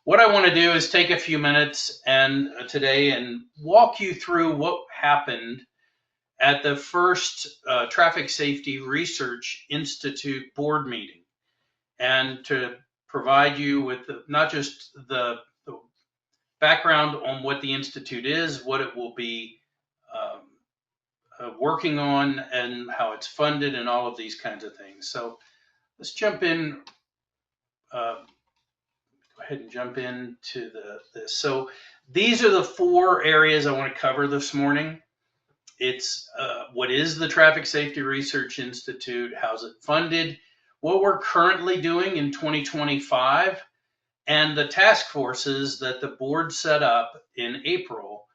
What I want to do is take a few minutes and today and walk you through what happened at the first Traffic Safety Research Institute board meeting, and to provide you with not just the background on what the Institute is, what it will be um, working on, and how it's funded, and all of these kinds of things. So let's jump in. Go ahead and jump into this. So these are the four areas I want to cover this morning. It's what is the Traffic Safety Research Institute? How's it funded? What we're currently doing in 2025, and the task forces that the board set up in April,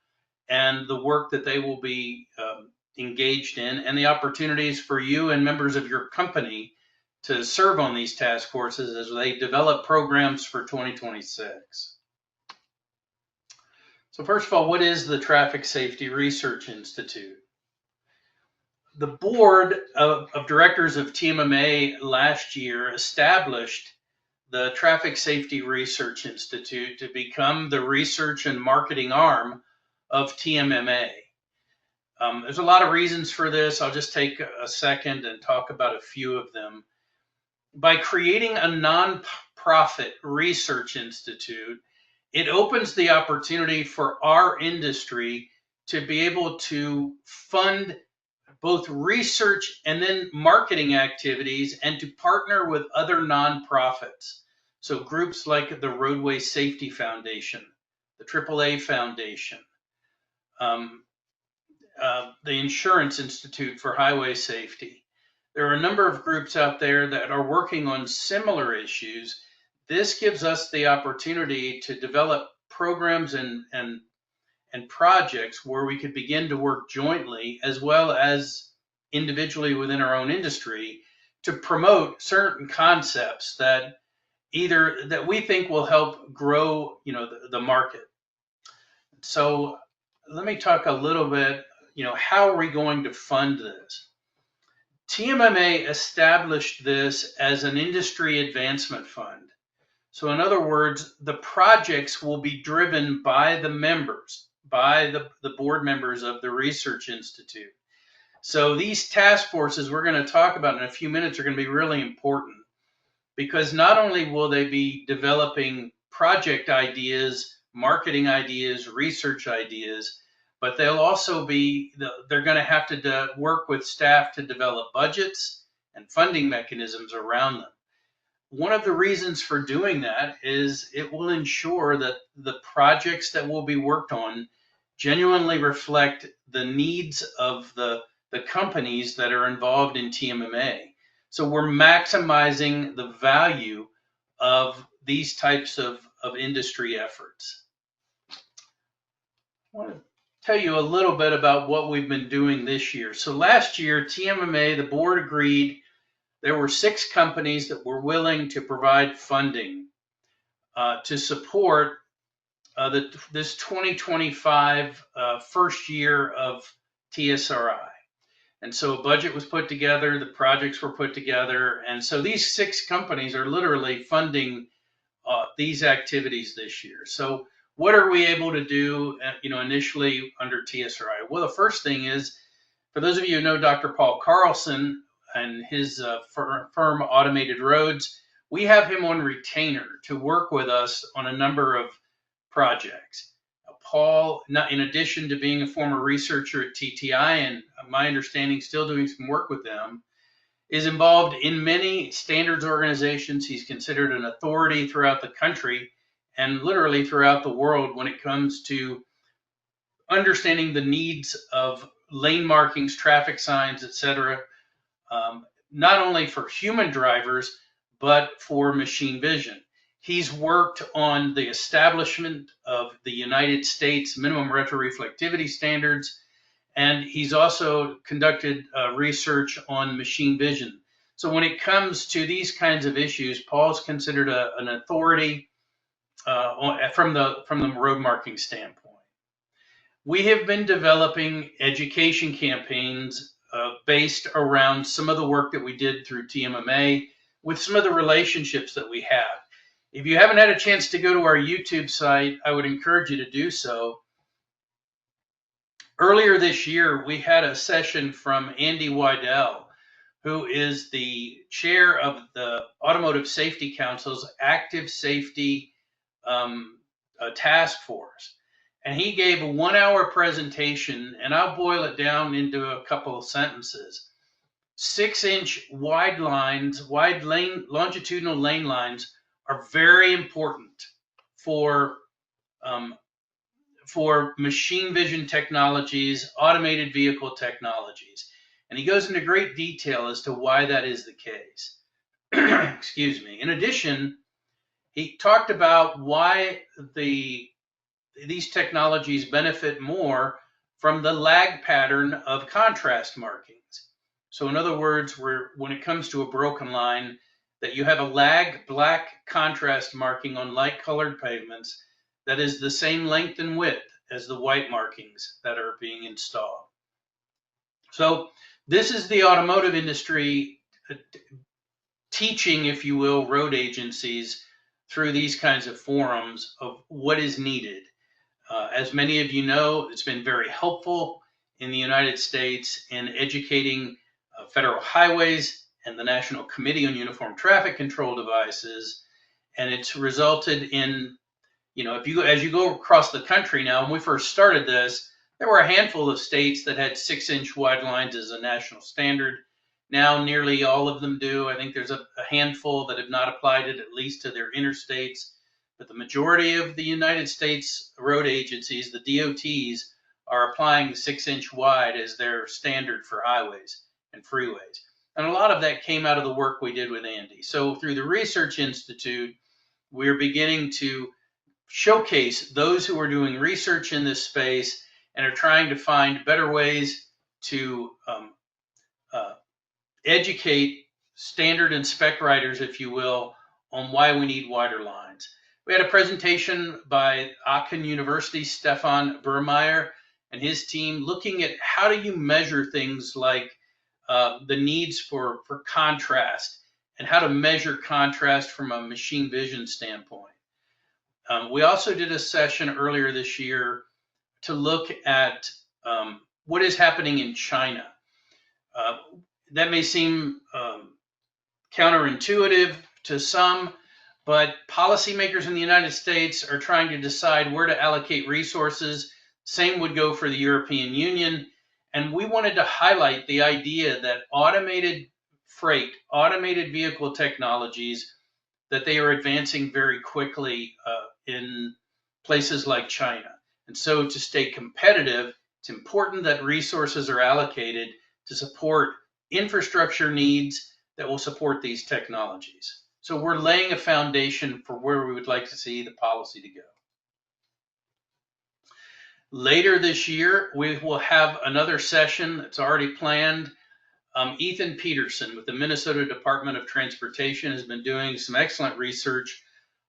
and the work that they will be engaged in, and the opportunities for you and members of your company to serve on these task forces as they develop programs for 2026. So first of all, what is the Traffic Safety Research Institute? The board of directors of TMMA last year established the Traffic Safety Research Institute to become the research and marketing arm of TMMA. There's a lot of reasons for this. I'll just take a second and talk about a few of them. By creating a nonprofit research institute, it opens the opportunity for our industry to be able to fund both research and then marketing activities, and to partner with other nonprofits. So groups like the Roadway Safety Foundation, the AAA Foundation, the Insurance Institute for Highway Safety. There are a number of groups out there that are working on similar issues. This gives us the opportunity to develop programs and projects where we could begin to work jointly, as well as individually within our own industry, to promote certain concepts that we think will help grow, the market. So let me talk a little bit, how are we going to fund this? TMMA established this as an industry advancement fund. So in other words, the projects will be driven by the members, by the board members of the Research Institute. So these task forces we're going to talk about in a few minutes are going to be really important, because not only will they be developing project ideas, marketing ideas, research ideas, but they'll also they're going to have to work with staff to develop budgets and funding mechanisms around them. One of the reasons for doing that is it will ensure that the projects that will be worked on genuinely reflect the needs of the companies that are involved in TMMA. So we're maximizing the value of these types of industry efforts. I want to tell you a little bit about what we've been doing this year. So last year, TMMA, the board agreed there were 6 companies that were willing to provide funding to support this 2025 first year of TSRI. And so a budget was put together, the projects were put together, and so these 6 companies are literally funding these activities this year. So what are we able to do, initially under TSRI? Well, the first thing is, for those of you who know Dr. Paul Carlson and his firm Automated Roads, we have him on retainer to work with us on a number of projects. Paul, in addition to being a former researcher at TTI, and my understanding still doing some work with them, is involved in many standards organizations. He's considered an authority throughout the country and literally throughout the world when it comes to understanding the needs of lane markings, traffic signs, etc., not only for human drivers, but for machine vision. He's worked on the establishment of the United States minimum retroreflectivity standards, and he's also conducted research on machine vision. So when it comes to these kinds of issues, Paul's considered an authority from the road marking standpoint. We have been developing education campaigns based around some of the work that we did through TMMA with some of the relationships that we have. If you haven't had a chance to go to our YouTube site, I would encourage you to do so. Earlier this year, we had a session from Andy Weidel, who is the chair of the Automotive Safety Council's Active Safety Task Force. And he gave a 1 hour presentation, and I'll boil it down into a couple of sentences. 6-inch wide lines, longitudinal lane lines are very important for machine vision technologies, automated vehicle technologies. And he goes into great detail as to why that is the case. Excuse me. In addition, he talked about why these technologies benefit more from the lag pattern of contrast markings. So in other words, when it comes to a broken line, that you have a lag black contrast marking on light colored pavements that is the same length and width as the white markings that are being installed. So this is the automotive industry teaching, if you will, road agencies through these kinds of forums of what is needed. As many of you know, it's been very helpful in the United States in educating federal highways and the National Committee on Uniform Traffic Control Devices. And it's resulted in, as you go across the country now, when we first started this, there were a handful of states that had 6-inch wide lines as a national standard. Now nearly all of them do. I think there's a handful that have not applied it, at least to their interstates. But the majority of the United States road agencies, the DOTs, are applying the 6-inch wide as their standard for highways and freeways. And a lot of that came out of the work we did with Andy. So through the Research Institute, we're beginning to showcase those who are doing research in this space and are trying to find better ways to educate standard and spec writers, if you will, on why we need wider lines. We had a presentation by Aachen University, Stefan Burmeyer and his team, looking at how do you measure things like the needs for contrast and how to measure contrast from a machine vision standpoint. We also did a session earlier this year to look at what is happening in China. That may seem counterintuitive to some, but policymakers in the United States are trying to decide where to allocate resources. Same would go for the European Union. And we wanted to highlight the idea that automated freight, automated vehicle technologies, that they are advancing very quickly in places like China. And so to stay competitive, it's important that resources are allocated to support infrastructure needs that will support these technologies. So we're laying a foundation for where we would like to see the policy to go. Later this year, we will have another session that's already planned. Ethan Peterson with the Minnesota Department of Transportation has been doing some excellent research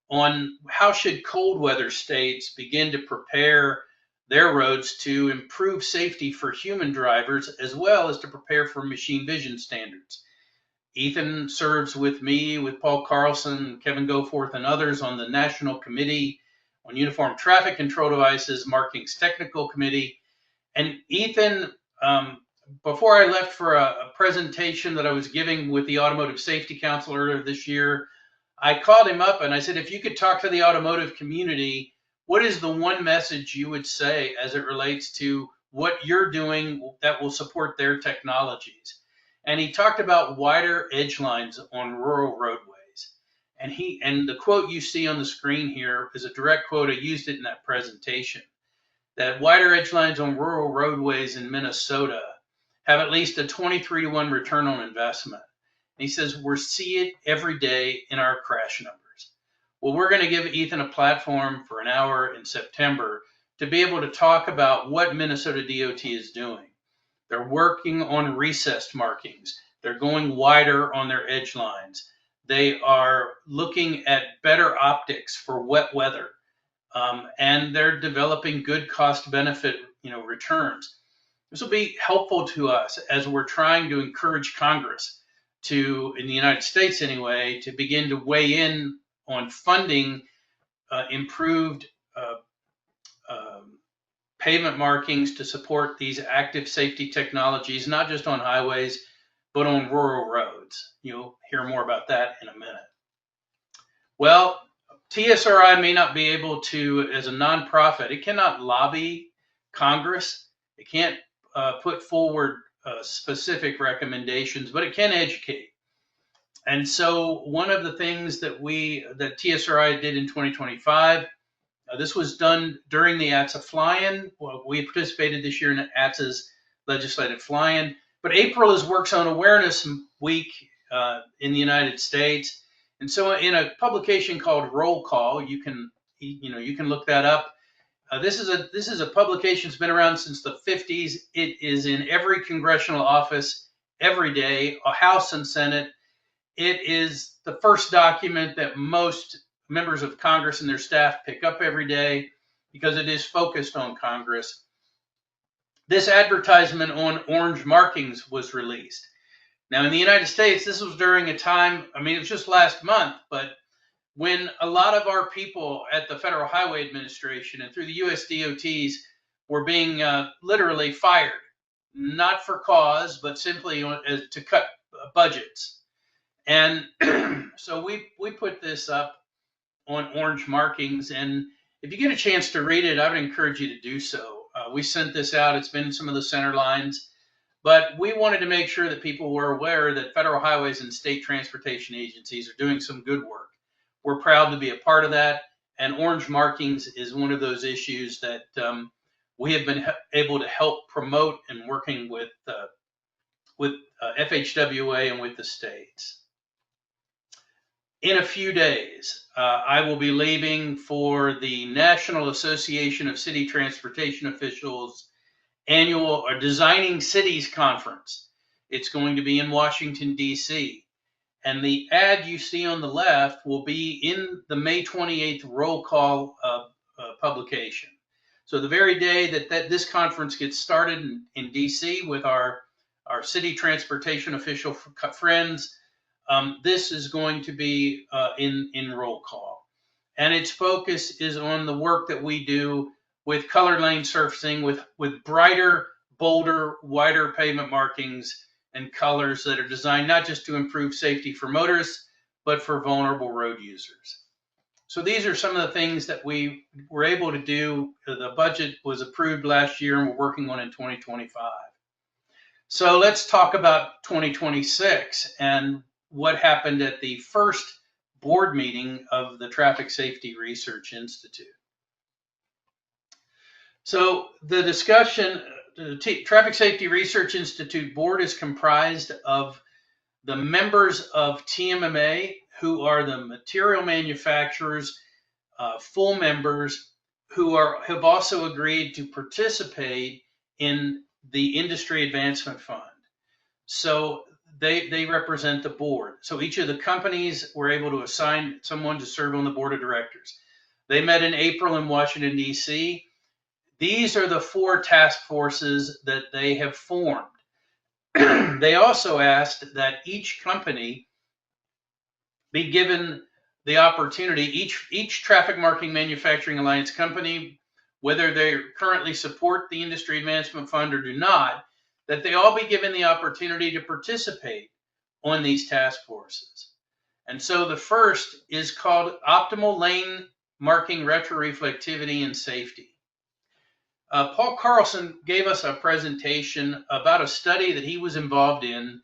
on how should cold weather states begin to prepare their roads to improve safety for human drivers, as well as to prepare for machine vision standards. Ethan serves with me, with Paul Carlson, Kevin Goforth, and others on the National Committee on Uniform Traffic Control Devices, Markings Technical Committee. And Ethan, before I left for a presentation that I was giving with the Automotive Safety Council earlier this year, I called him up and I said, if you could talk to the automotive community, what is the one message you would say as it relates to what you're doing that will support their technologies? And he talked about wider edge lines on rural roadways. And the quote you see on the screen here is a direct quote. I used it in that presentation. That wider edge lines on rural roadways in Minnesota have at least a 23-to-1 return on investment. And he says, we see it every day in our crash numbers. Well, we're going to give Ethan a platform for an hour in September to be able to talk about what Minnesota DOT is doing. They're working on recessed markings. They're going wider on their edge lines. They are looking at better optics for wet weather. And they're developing good cost benefit, returns. This will be helpful to us as we're trying to encourage Congress to, in the United States anyway, to begin to weigh in funding improved pavement markings to support these active safety technologies, not just on highways, but on rural roads. You'll hear more about that in a minute. Well, TSRI may not be able to, as a nonprofit, it cannot lobby Congress. It can't put forward specific recommendations, but it can educate. And so one of the things that TSRI did in 2025, this was done during the ATSA fly-in. Well, we participated this year in ATSA's legislative fly-in, but April is Work Zone Awareness Week in the United States. And so in a publication called Roll Call, you can look that up. This is a publication that's been around since the 50s. It is in every congressional office every day, a House and Senate. It is the first document that most members of Congress and their staff pick up every day because it is focused on Congress. This advertisement on orange markings was released. Now, in the United States, this was during a time, it was just last month, but when a lot of our people at the Federal Highway Administration and through the US DOTs were being literally fired, not for cause, but simply to cut budgets. And so we put this up on orange markings, and if you get a chance to read it, I would encourage you to do so. We sent this out. It's been in some of the center lines, but we wanted to make sure that people were aware that federal highways and state transportation agencies are doing some good work. We're proud to be a part of that, and orange markings is one of those issues that we have been able to help promote and working with FHWA and with the states. In a few days, I will be leaving for the National Association of City Transportation Officials annual Designing Cities Conference. It's going to be in Washington, D.C. And the ad you see on the left will be in the May 28th roll call publication. So the very day that this conference gets started in D.C. with our city transportation official friends, this is going to be in roll call. And its focus is on the work that we do with color lane surfacing, with brighter, bolder, wider pavement markings and colors that are designed not just to improve safety for motorists, but for vulnerable road users. So these are some of the things that we were able to do. The budget was approved last year and we're working on in 2025. So let's talk about 2026 and what happened at the first board meeting of the Traffic Safety Research Institute. So the discussion, the Traffic Safety Research Institute board is comprised of the members of TMMA, who are the material manufacturers, full members, who have also agreed to participate in the Industry Advancement Fund. So they represent the board. So each of the companies were able to assign someone to serve on the board of directors. They met in April in Washington, D.C. These are the 4 task forces that they have formed. They also asked that each company be given the opportunity, each Traffic Marking Manufacturing Alliance company, whether they currently support the Industry Advancement Fund or do not, that they all be given the opportunity to participate on these task forces. And so the first is called Optimal Lane Marking Retroreflectivity and Safety. Paul Carlson gave us a presentation about a study that he was involved in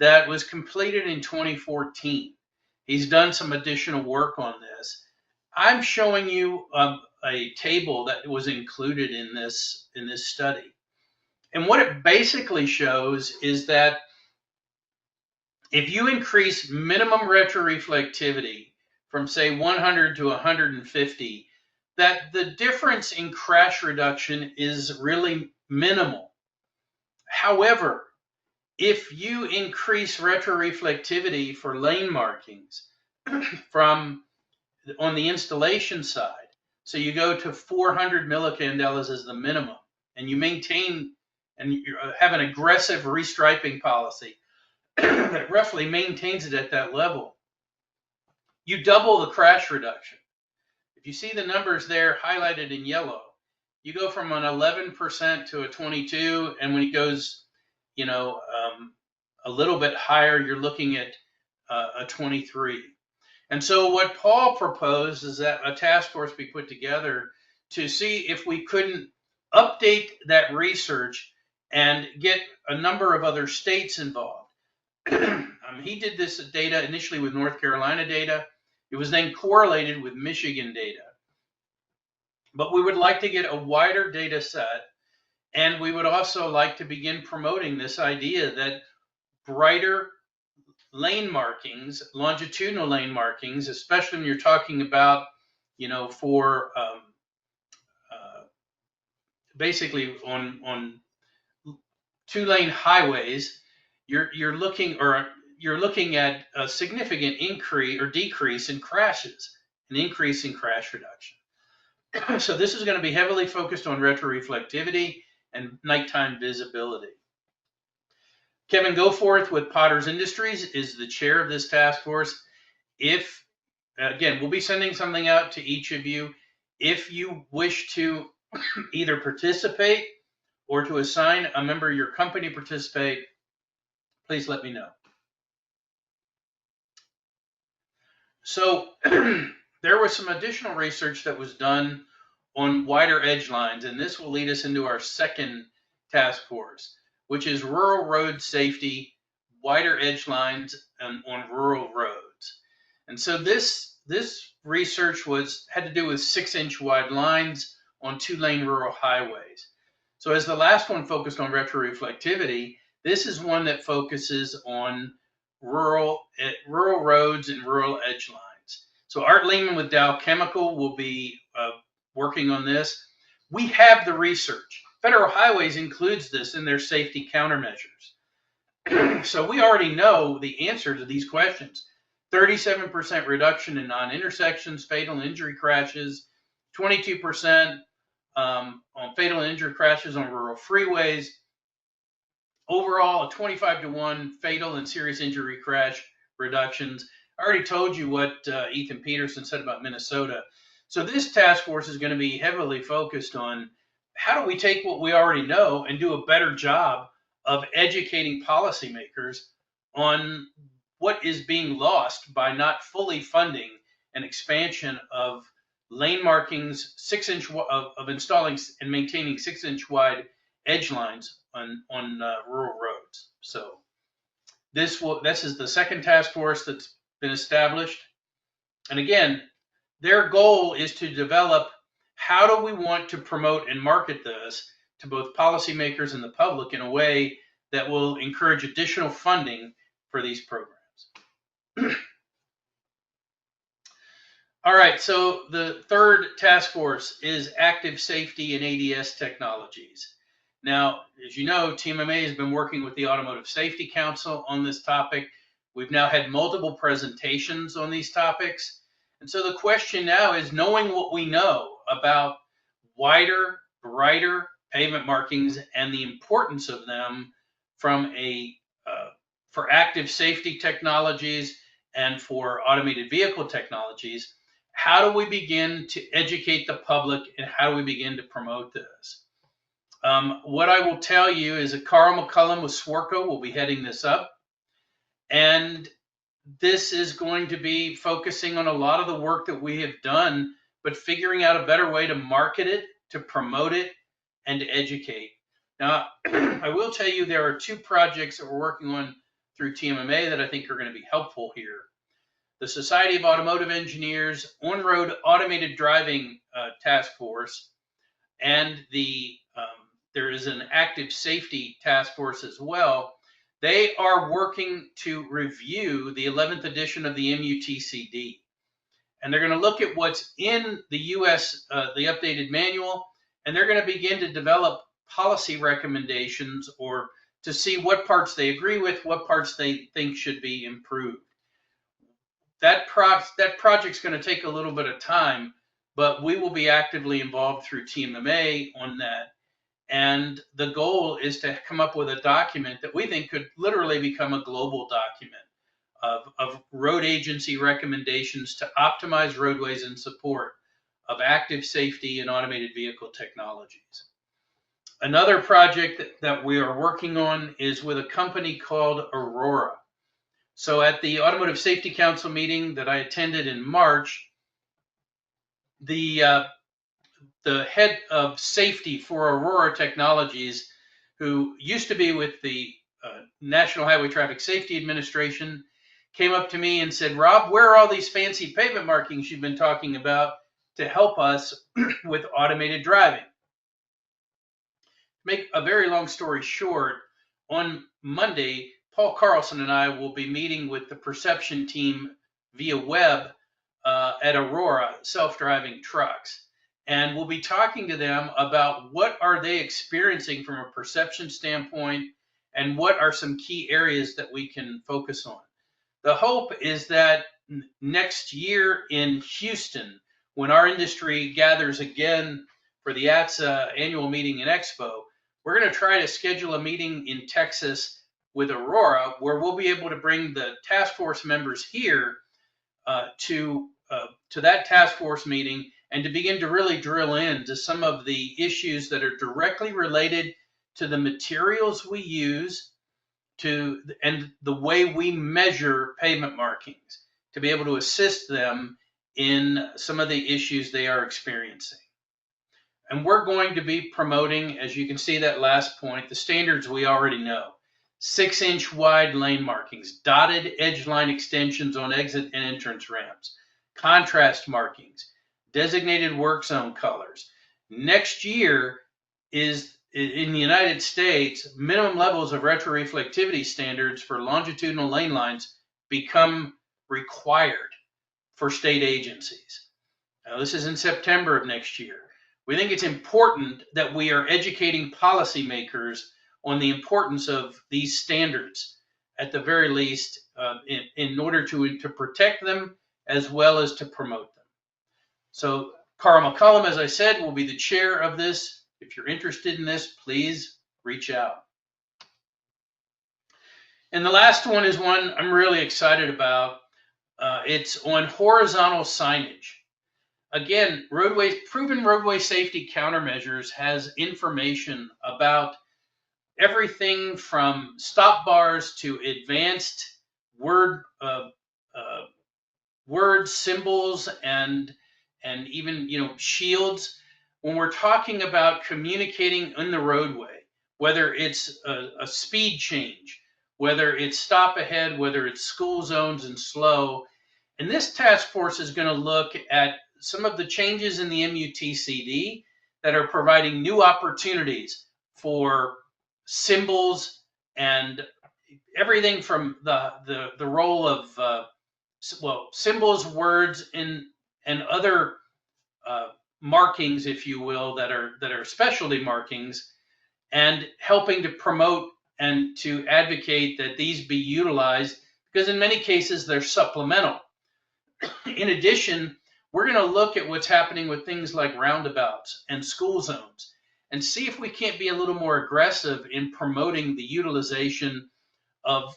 that was completed in 2014. He's done some additional work on this. I'm showing you a table that was included in this study. And what it basically shows is that if you increase minimum retroreflectivity from, say, 100 to 150, that the difference in crash reduction is really minimal. However, if you increase retroreflectivity for lane markings from on the installation side, so you go to 400 millicandelas as the minimum, and you maintain and you have an aggressive restriping policy that roughly maintains it at that level, you double the crash reduction. If you see the numbers there highlighted in yellow, you go from an 11% to a 22, and when it goes, a little bit higher, you're looking at a 23. And so what Paul proposed is that a task force be put together to see if we couldn't update that research and get a number of other states involved. He did this data initially with North Carolina data. It was then correlated with Michigan data. But we would like to get a wider data set, and we would also like to begin promoting this idea that brighter lane markings, longitudinal lane markings, especially when you're talking about, for basically on 2-lane highways, you're looking at a significant increase or decrease in crashes, an increase in crash reduction. So this is going to be heavily focused on retroreflectivity and nighttime visibility. Kevin Goforth with Potters Industries is the chair of this task force. Again, we'll be sending something out to each of you. If you wish to either participate or to assign a member of your company to participate, please let me know. So there was some additional research that was done on wider edge lines, and this will lead us into our second task force, which is rural road safety, wider edge lines on rural roads. And so this research had to do with 6-inch wide lines on 2-lane rural highways. So as the last one focused on retroreflectivity, this is one that focuses on rural roads and rural edge lines. So Art Lehman with Dow Chemical will be working on this. We have the research. Federal Highways includes this in their safety countermeasures. So we already know the answer to these questions. 37% reduction in non-intersections, fatal injury crashes, 22% on fatal injury crashes on rural freeways. Overall, a 25-to-1 fatal and serious injury crash reductions. I already told you what Ethan Peterson said about Minnesota. So this task force is going to be heavily focused on how do we take what we already know and do a better job of educating policymakers on what is being lost by not fully funding an expansion of lane markings, 6-inch of installing and maintaining 6-inch wide edge lines on rural roads. So this is the second task force that's been established. And again, their goal is to develop how do we want to promote and market this to both policymakers and the public in a way that will encourage additional funding for these programs. All right, so the third task force is active safety and ADS technologies. Now, as you know, TMMA has been working with the Automotive Safety Council on this topic. We've now had multiple presentations on these topics. And so the question now is, knowing what we know about wider, brighter pavement markings and the importance of them from for active safety technologies and for automated vehicle technologies, how do we begin to educate the public and how do we begin to promote this? What I will tell you is that Carl McCullum with Swarco will be heading this up. And this is going to be focusing on a lot of the work that we have done, but figuring out a better way to market it, to promote it, and to educate. Now, I will tell you there are 2 projects that we're working on through TMMA that I think are going to be helpful here. The Society of Automotive Engineers On-Road Automated Driving Task Force, and there is an active safety task force as well. They are working to review the 11th edition of the MUTCD. And they're going to look at what's in the US, the updated manual, and they're going to begin to develop policy recommendations or to see what parts they agree with, what parts they think should be improved. That project's going to take a little bit of time, but we will be actively involved through TMMA on that. And the goal is to come up with a document that we think could literally become a global document of road agency recommendations to optimize roadways in support of active safety and automated vehicle technologies. Another project that we are working on is with a company called Aurora. So at the Automotive Safety Council meeting that I attended in March, the head of safety for Aurora Technologies, who used to be with the National Highway Traffic Safety Administration, came up to me and said, "Rob, where are all these fancy pavement markings you've been talking about to help us with automated driving?" Make a very long story short, on Monday, Paul Carlson and I will be meeting with the perception team via web at Aurora self-driving trucks. And we'll be talking to them about what are they experiencing from a perception standpoint and what are some key areas that we can focus on. The hope is that next year in Houston, when our industry gathers again for the ATSA annual meeting and expo, we're going to try to schedule a meeting in Texas with Aurora where we'll be able to bring the task force members here to that task force meeting and to begin to really drill into some of the issues that are directly related to the materials we use and the way we measure pavement markings to be able to assist them in some of the issues they are experiencing. And we're going to be promoting, as you can see that last point, the standards we already know. 6-inch wide lane markings, dotted edge line extensions on exit and entrance ramps, contrast markings, designated work zone colors. Next year is, in the United States, minimum levels of retroreflectivity standards for longitudinal lane lines become required for state agencies. Now, this is in September of next year. We think it's important that we are educating policymakers on the importance of these standards, at the very least, in order to protect them as well as to promote them. So Carl McCullum, as I said, will be the chair of this. If you're interested in this, please reach out. And the last one is one I'm really excited about. It's on horizontal signage. Again, proven roadway safety countermeasures has information about everything from stop bars to advanced words, symbols, and even shields. When we're talking about communicating in the roadway, whether it's a speed change, whether it's stop ahead, whether it's school zones and slow, and this task force is going to look at some of the changes in the MUTCD that are providing new opportunities for symbols and everything from the role of symbols, words, and other markings, if you will, that are specialty markings, and helping to promote and to advocate that these be utilized, because in many cases they're supplemental. In addition, we're going to look at what's happening with things like roundabouts and school zones and see if we can't be a little more aggressive in promoting the utilization of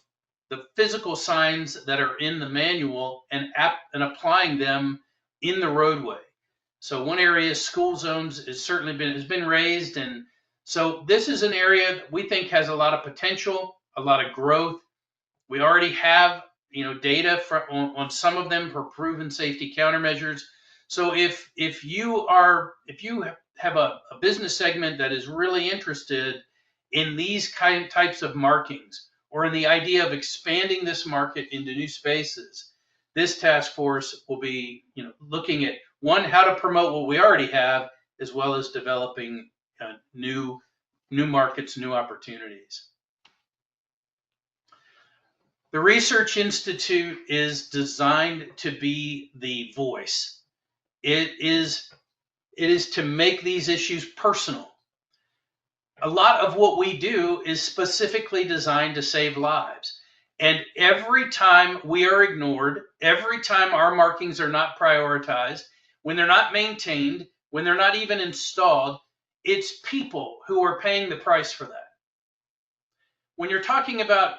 the physical signs that are in the manual and applying them in the roadway. So one area, school zones, has been raised, and so this is an area that we think has a lot of potential, a lot of growth. We already have data on some of them for proven safety countermeasures. So if you have a business segment that is really interested in these types of markings, or in the idea of expanding this market into new spaces, this task force will be looking at, one, how to promote what we already have, as well as developing new markets, new opportunities. The Research Institute is designed to be the voice. It is to make these issues personal. A lot of what we do is specifically designed to save lives. And every time we are ignored, every time our markings are not prioritized, when they're not maintained, when they're not even installed, it's people who are paying the price for that. When you're talking about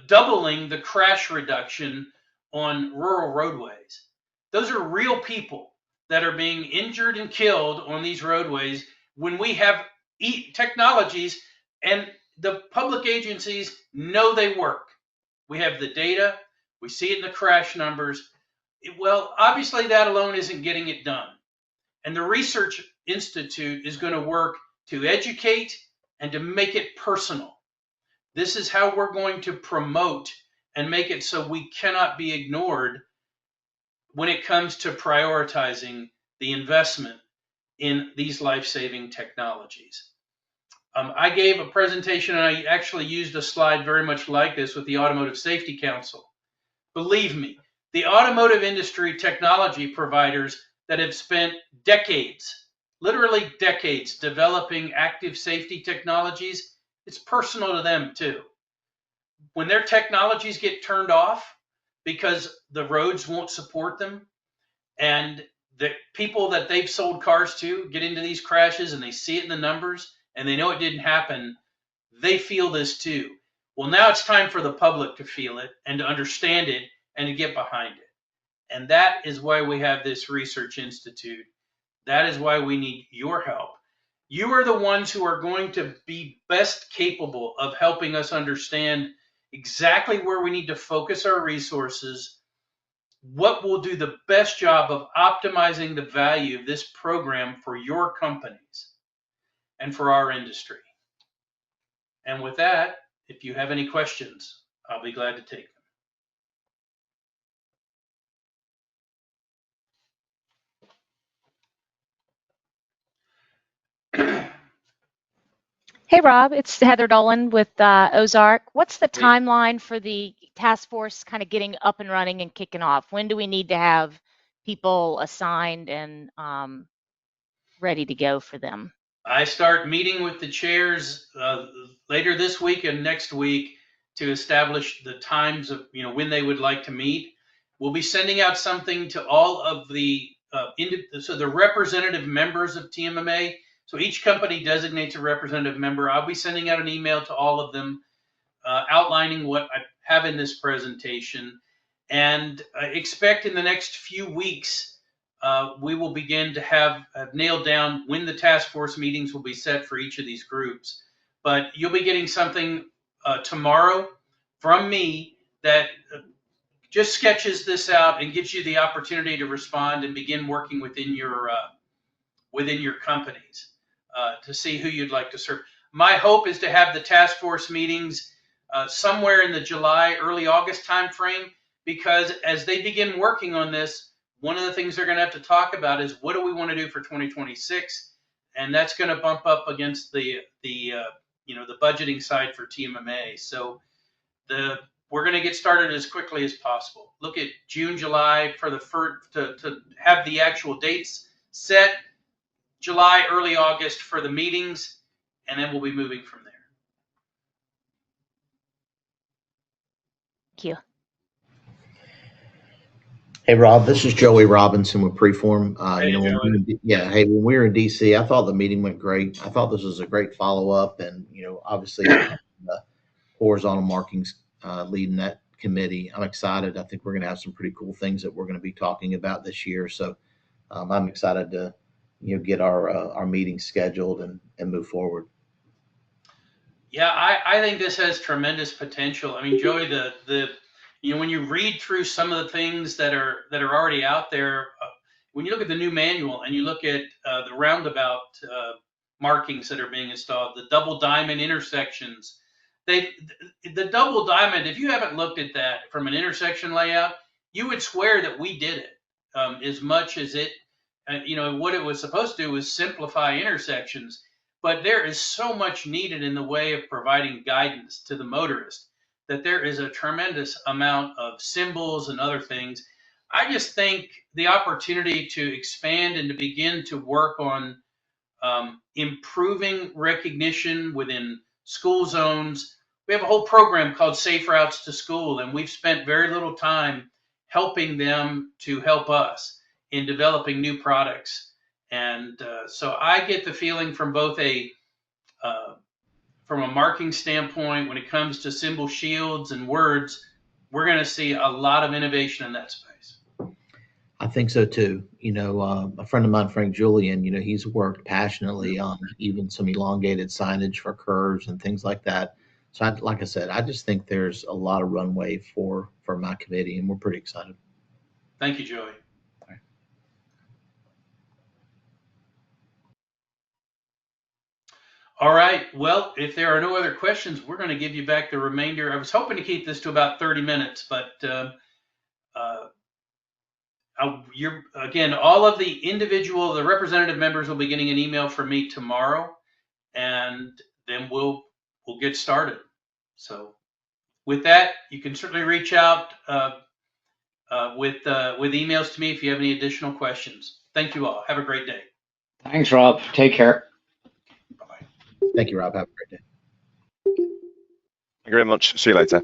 doubling the crash reduction on rural roadways. Those are real people that are being injured and killed on these roadways when we have technologies and the public agencies know they work. We have the data, we see it in the crash numbers. Well, obviously, that alone isn't getting it done. And the Research Institute is going to work to educate and to make it personal. This is how we're going to promote and make it so we cannot be ignored when it comes to prioritizing the investment in these life-saving technologies. I gave a presentation and I actually used a slide very much like this with the Automotive Safety Council. Believe me, the automotive industry technology providers that have spent decades, literally decades, developing active safety technologies, it's personal to them too. When their technologies get turned off because the roads won't support them, and the people that they've sold cars to get into these crashes and they see it in the numbers and they know it didn't happen, they feel this too. Well, now it's time for the public to feel it and to understand it and to get behind it. And that is why we have this research institute. That is why we need your help. You are the ones who are going to be best capable of helping us understand exactly where we need to focus our resources, what will do the best job of optimizing the value of this program for your companies and for our industry. And with that, if you have any questions, I'll be glad to take them. Hey, Rob, it's Heather Dolan with Ozark. What's the Hey. timeline for the task force kind of getting up and running and kicking off? When do we need to have people assigned and ready to go for them? I start meeting with the chairs later this week and next week to establish the times of when they would like to meet. We'll be sending out something to all of the the representative members of TMMA. So each company designates a representative member. I'll be sending out an email to all of them outlining what I have in this presentation, and expect in the next few weeks we will begin to have nailed down when the task force meetings will be set for each of these groups. But you'll be getting something tomorrow from me that just sketches this out and gives you the opportunity to respond and begin working within your companies to see who you'd like to serve. My hope is to have the task force meetings somewhere in the July, early August timeframe, because as they begin working on this, one of the things they're going to have to talk about is what do we want to do for 2026, and that's going to bump up against the budgeting side for TMMA. So we're going to get started as quickly as possible. Look at June, July for the first to have the actual dates set. July, early August for the meetings, and then we'll be moving from there. Thank you. Hey, Rob, this is Joey Robinson with Preform. Hey, Hey, when we were in DC, I thought the meeting went great. I thought this was a great follow up, and obviously the horizontal markings leading that committee. I'm excited. I think we're going to have some pretty cool things that we're going to be talking about this year. So I'm excited to get our meeting scheduled and move forward. Yeah, I think this has tremendous potential. I mean, Joey, when you read through some of the things that are already out there, when you look at the new manual and you look at the roundabout markings that are being installed, the double diamond intersections, the double diamond. If you haven't looked at that from an intersection layout, you would swear that we did it as much as it. What it was supposed to do was simplify intersections. But there is so much needed in the way of providing guidance to the motorist that there is a tremendous amount of symbols and other things. I just think the opportunity to expand and to begin to work on improving recognition within school zones. We have a whole program called Safe Routes to School, and we've spent very little time helping them to help us in developing new products. And so I get the feeling from both a from a marking standpoint, when it comes to symbol shields and words, we're going to see a lot of innovation in that space. I think so too. A friend of mine, Frank Julian, he's worked passionately on even some elongated signage for curves and things like that. So, like I said, I just think there's a lot of runway for my committee, and we're pretty excited. Thank you, Joey. All right. Well, if there are no other questions, we're going to give you back the remainder. I was hoping to keep this to about 30 minutes, but again, all of the representative members will be getting an email from me tomorrow, and then we'll get started. So with that, you can certainly reach out with emails to me if you have any additional questions. Thank you all. Have a great day. Thanks, Rob. Take care. Bye-bye. Thank you, Rob. Have a great day. Thank you very much. See you later.